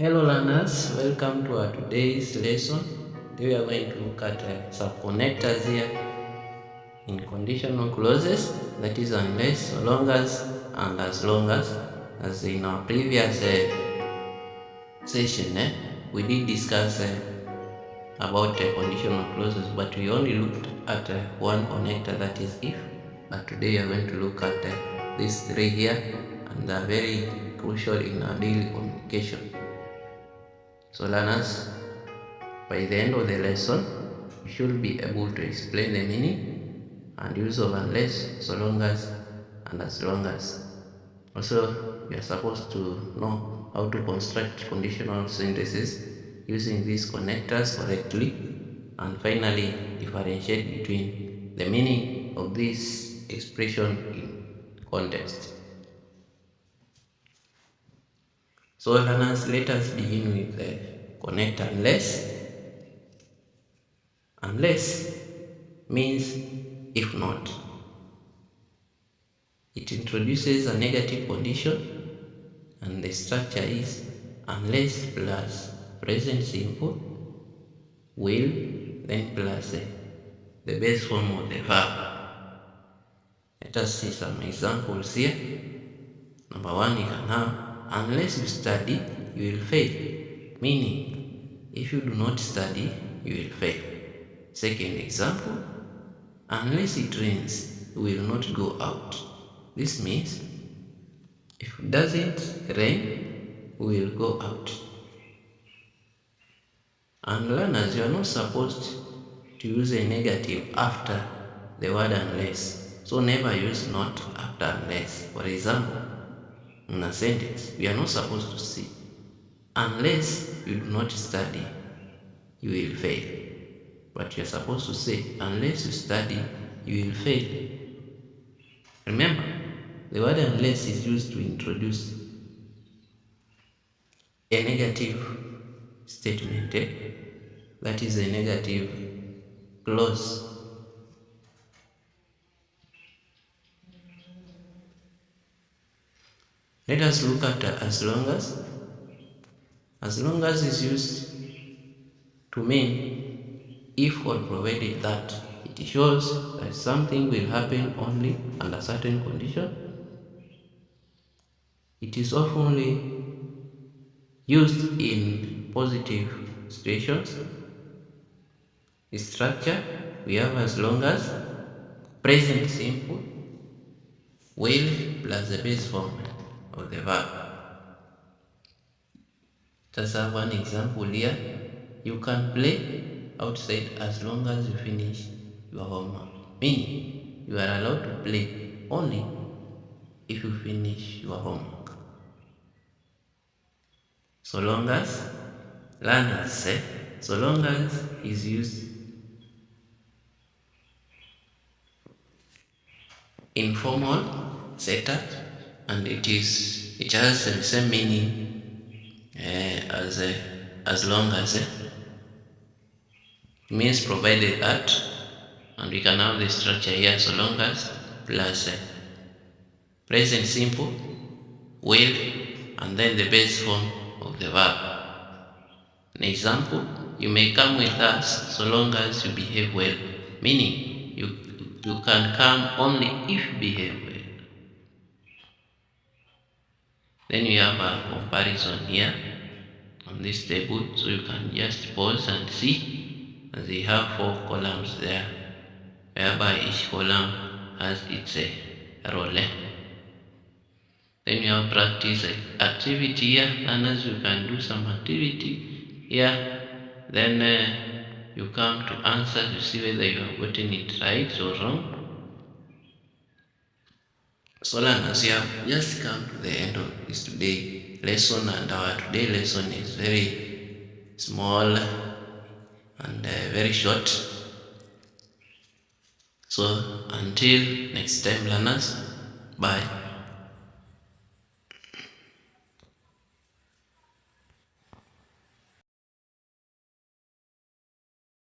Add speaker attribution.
Speaker 1: Hello learners, welcome to our today's lesson. Today we are going to look at some connectors here in conditional clauses, that is unless, so long as, and as long as in our previous session. We did discuss about conditional clauses, but we only looked at one connector, that is if. But today we are going to look at these three here, and they are very crucial in our daily communication. So learners, by the end of the lesson, you should be able to explain the meaning and use of unless, so long as, and as long as. Also, you are supposed to know how to construct conditional sentences using these connectors correctly, and finally differentiate between the meaning of this expression in context. So learners, let us begin with the connector unless. Unless means if not. It introduces a negative condition, and the structure is unless plus present simple, will, then plus the base form of the verb. Let us see some examples here. Number one, you can have unless you study, you will fail. Meaning, if you do not study, you will fail. Second example, unless it rains, we will not go out. This means if it doesn't rain, we will go out. And learners, you are not supposed to use a negative after the word unless. So never use not after unless. For example, in a sentence, we are not supposed to say, unless you do not study, you will fail. But you are supposed to say, unless you study, you will fail. Remember, the word unless is used to introduce a negative statement. That is a negative clause. Let us look at as long as. As long as is used to mean if or provided that. It shows that something will happen only under certain condition. It is often used in positive situations. The structure we have as long as, present simple, will plus the base form of the verb. Let's have one example here. You can play outside as long as you finish your homework. Meaning, you are allowed to play only if you finish your homework. So long as, learners say, so long as is used in formal setup, and it has the same meaning as long as. It means provided that, and we can have the structure here, so long as plus present simple, will, and then the base form of the verb. An example, you may come with us so long as you behave well. Meaning, you can come only if you behave well. Then we have a comparison here on this table, so you can just pause and see, as they have 4 columns there, whereby each column has its role. Then you have practice activity here, and as you can do some activity here, then you come to answer to see whether you have gotten it right or wrong. So learners, you have just come to the end of this today lesson, and our today lesson is very small and very short. So until next time learners, bye.